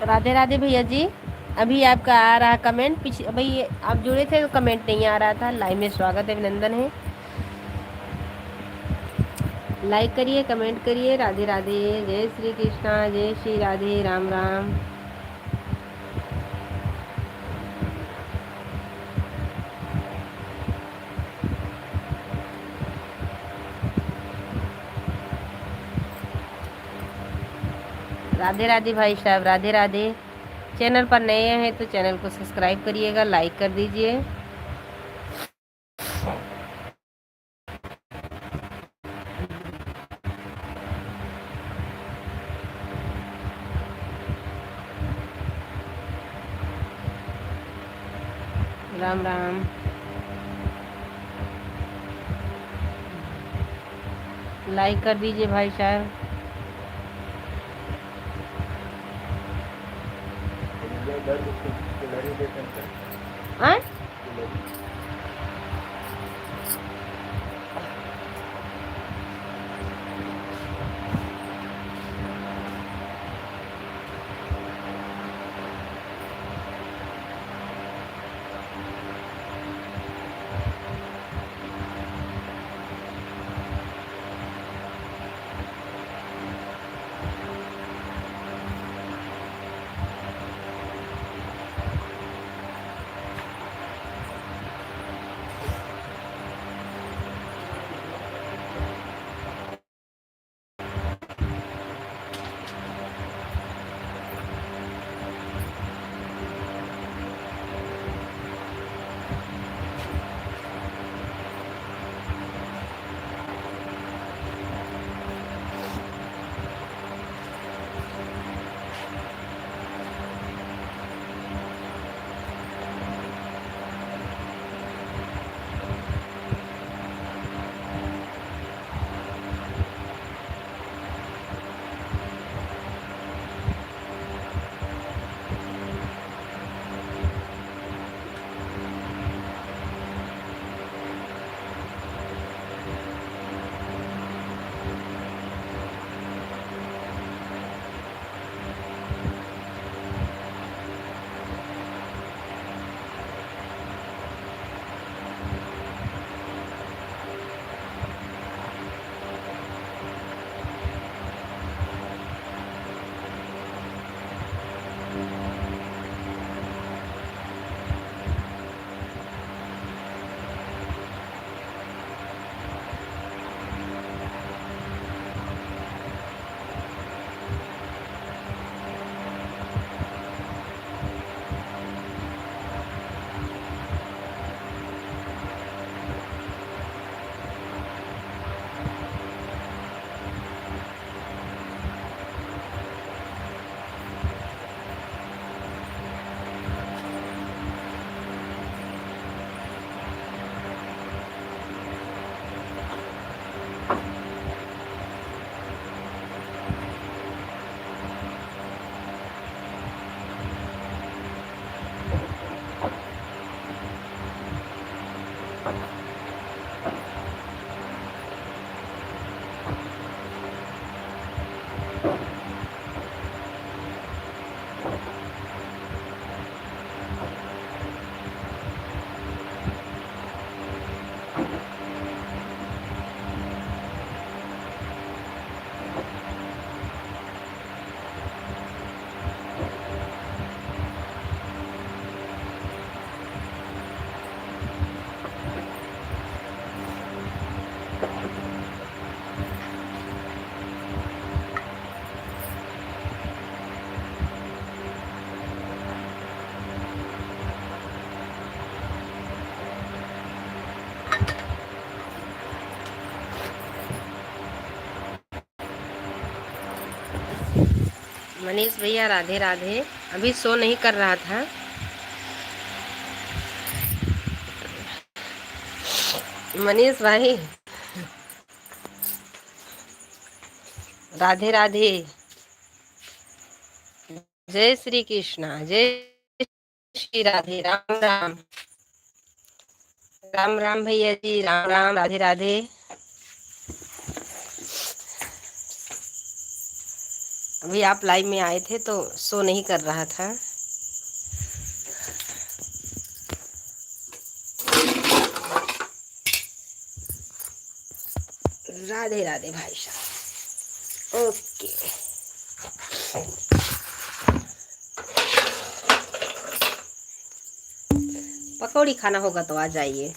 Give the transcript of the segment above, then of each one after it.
राधे राधे भैया जी। अभी आपका आ रहा कमेंट, पीछे भाई आप जुड़े थे तो कमेंट नहीं आ रहा था। लाइव में स्वागत है, अभिनंदन है। लाइक करिए, कमेंट करिए। राधे राधे, जय श्री कृष्णा, जय श्री राधे, राम राम। राधे राधे भाई साहब, राधे राधे। चैनल पर नए हैं तो चैनल को सब्सक्राइब करिएगा, लाइक कर दीजिए। राम राम। लाइक कर दीजिए भाई साहब। हाँ? मनीष भैया राधे राधे। अभी शो नहीं कर रहा था। मनीष भाई राधे राधे। जय श्री कृष्णा, जय श्री राधे, राम राम। राम राम भैया जी, राम राम, राधे राधे। अभी आप लाइव में आए थे तो शो नहीं कर रहा था। राधे राधे भाई साहब। ओके। पकौड़ी खाना होगा तो आ जाइए,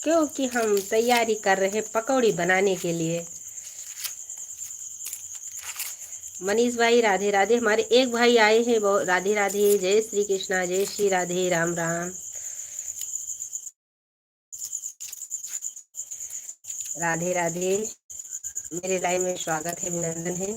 क्योंकि हम तैयारी कर रहे हैं पकौड़ी बनाने के लिए। मनीष भाई राधे राधे। हमारे एक भाई आए हैं, राधे राधे, जय श्री कृष्णा, जय श्री राधे, राम राम, राधे राधे। मेरे लाइव में स्वागत है, अभिनंदन है।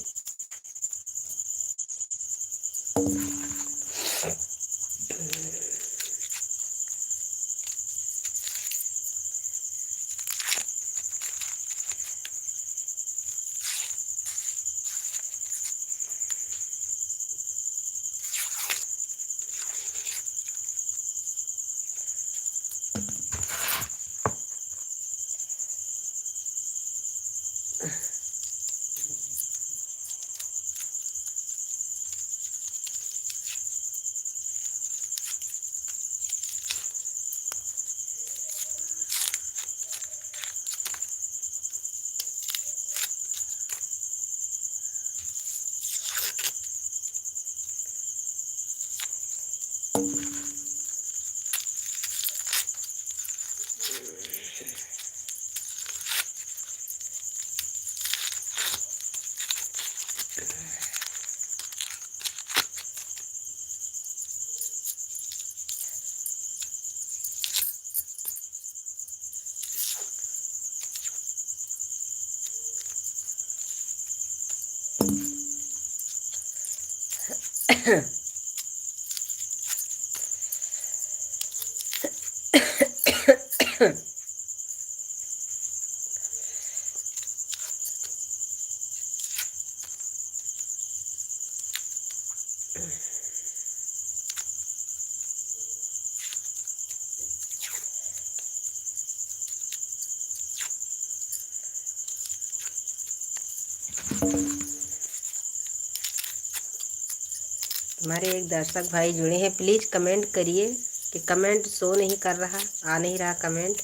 हमारे एक दर्शक भाई जुड़े हैं, प्लीज कमेंट करिए कि कमेंट शो नहीं कर रहा, आ नहीं रहा कमेंट।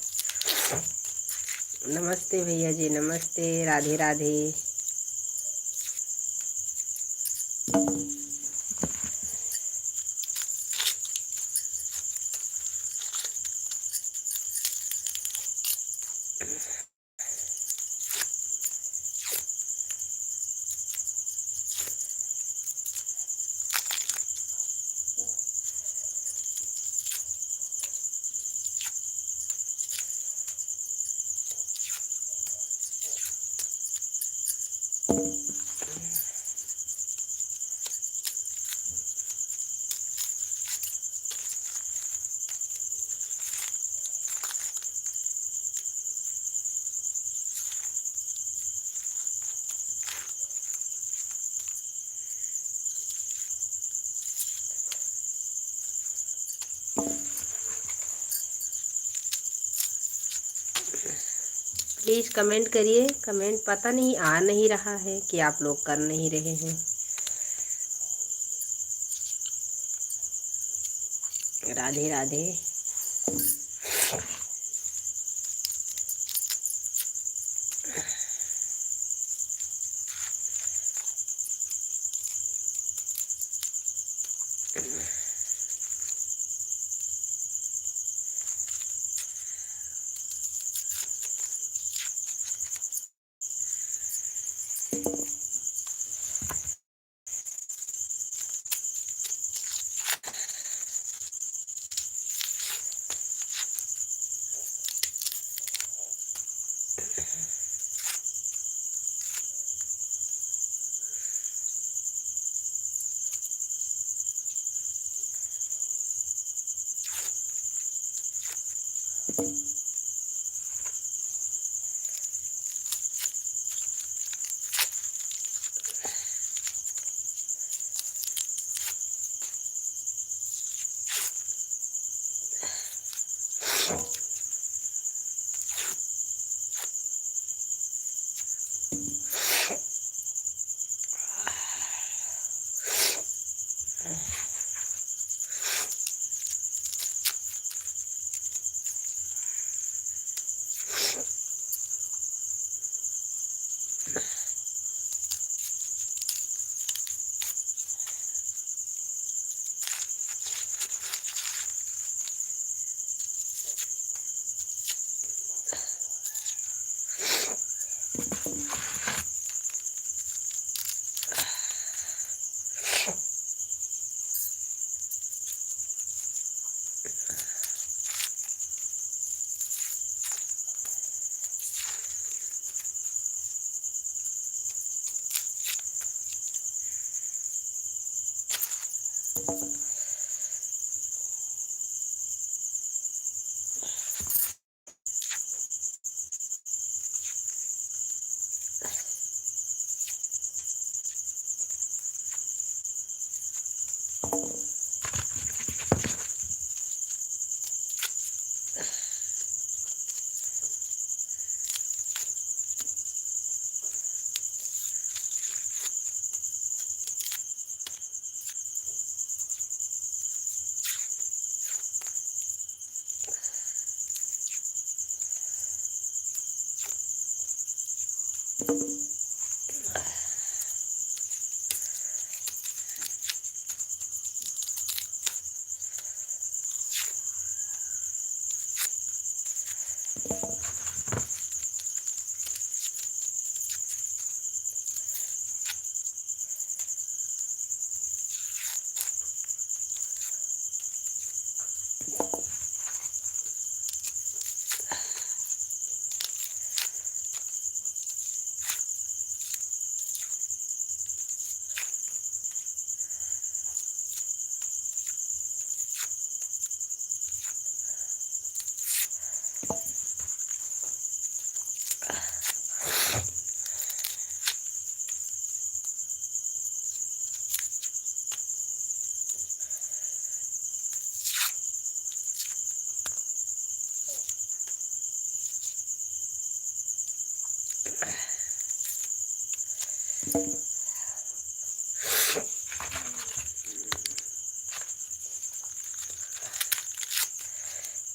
नमस्ते भैया जी, नमस्ते, राधे राधे। प्लीज कमेंट करिए। कमेंट पता नहीं आ नहीं रहा है कि आप लोग कर नहीं रहे हैं। राधे राधे।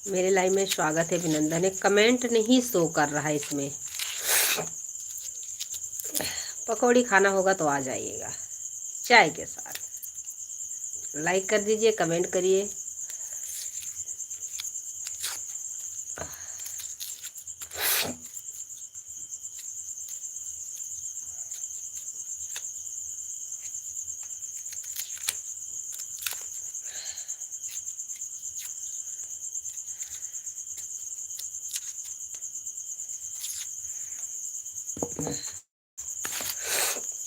मेरे लाइव में स्वागत है, अभिनंदन है। कमेंट नहीं शो कर रहा है इसमें। पकौड़ी खाना होगा तो आ जाइएगा चाय के साथ। लाइक कर दीजिए, कमेंट करिए।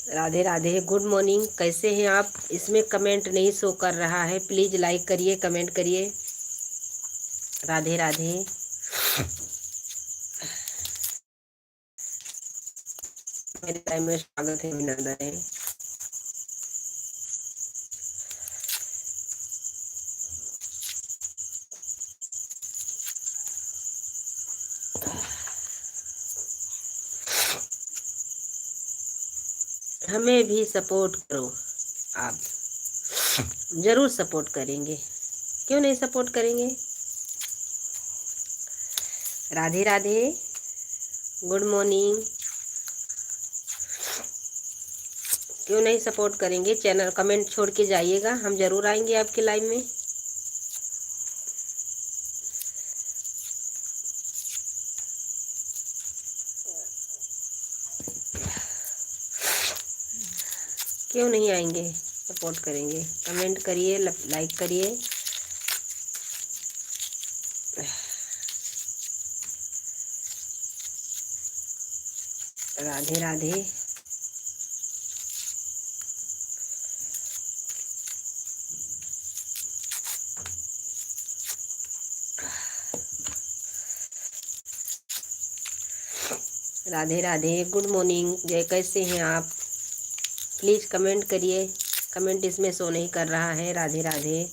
Radhe Radhe, good morning. कैसे हैं आप? इसमें कमेंट नहीं शो कर रहा है, प्लीज़ लाइक करिए, कमेंट करिए। राधे राधे। मेरे टाइम में स्वागत है, अभिनंदन है। हमें भी सपोर्ट करो आप। जरूर सपोर्ट करेंगे, क्यों नहीं सपोर्ट करेंगे। Radhe Radhe, good morning. क्यों नहीं सपोर्ट करेंगे। चैनल कमेंट छोड़ के जाइएगा, हम जरूर आएंगे आपके लाइव में। क्यों नहीं आएंगे, सपोर्ट करेंगे। कमेंट करिए, लाइक करिए। राधे राधे। राधे राधे, गुड मॉर्निंग जय, कैसे हैं आप? प्लीज़ कमेंट करिए। कमेंट इसमें शो नहीं कर रहा है। राधे राधे।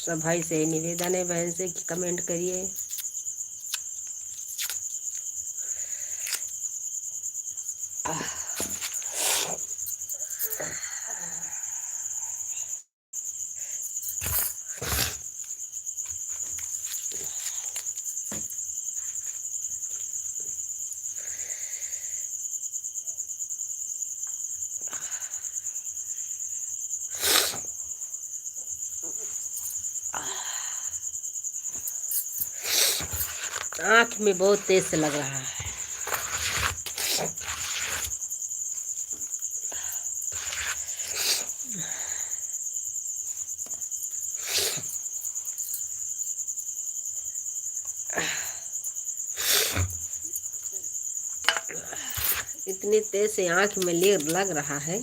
सब भाई से निवेदन है, बहन से, कि कमेंट करिए। आँख में बहुत तेज से लग रहा है। इतनी तेज से आँख में लग रहा है।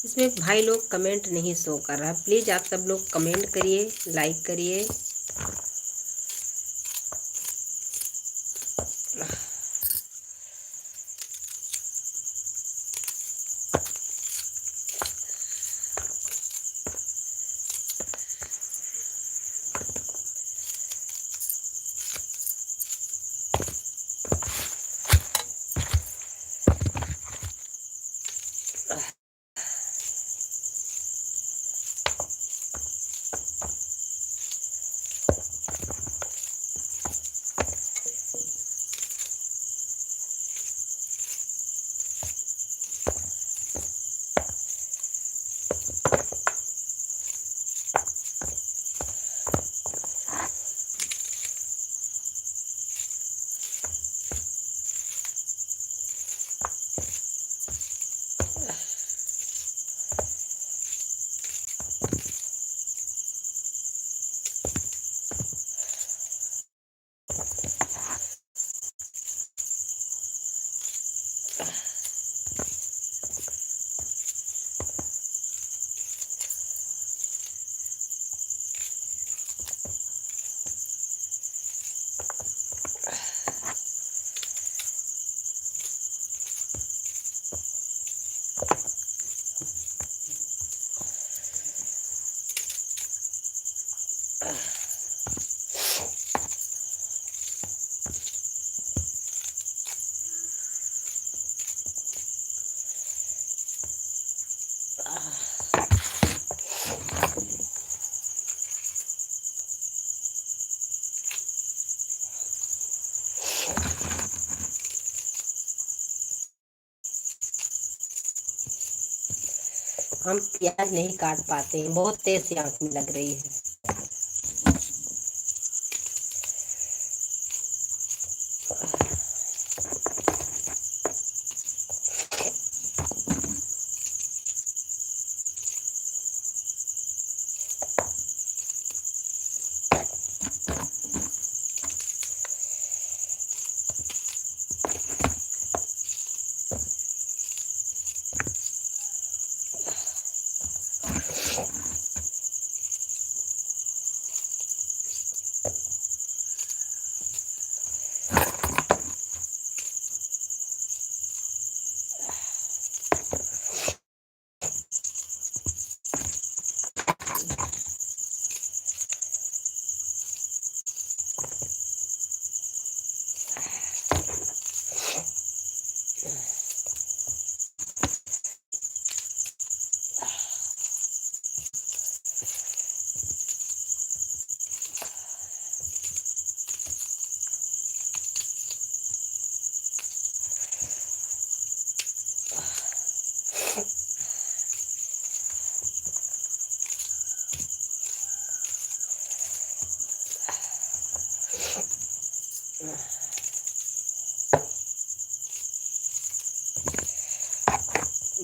इसमें भाई लोग कमेंट नहीं शो कर रहा। प्लीज़ आप सब लोग कमेंट करिए, लाइक करिए। हम प्याज नहीं काट पाते हैं, बहुत तेज से आँख में लग रही है।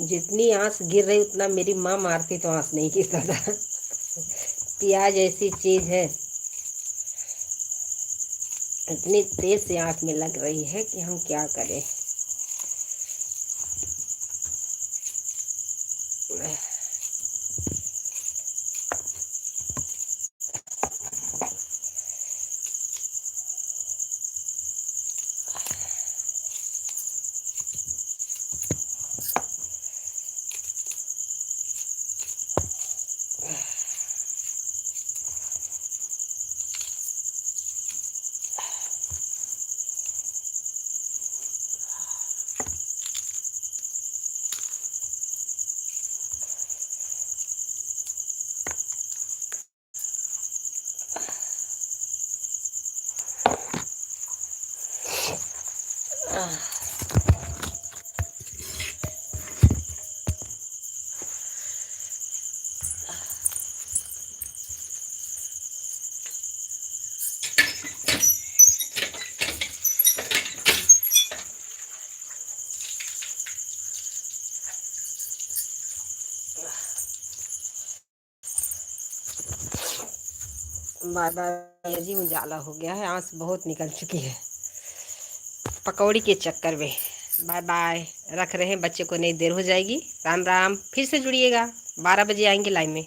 जितनी आँच गिर रही उतना मेरी माँ मारती तो आँच नहीं गिरता था। प्याज ऐसी चीज है, इतनी तेज से आँख में लग रही है कि हम क्या करें। बाय बाय जी, उजाला हो गया है, आँच बहुत निकल चुकी है पकौड़ी के चक्कर में। बाय बाय, रख रहे हैं, बच्चे को नहीं देर हो जाएगी। राम राम, फिर से जुड़िएगा, 12 बजे आएंगे लाइव में।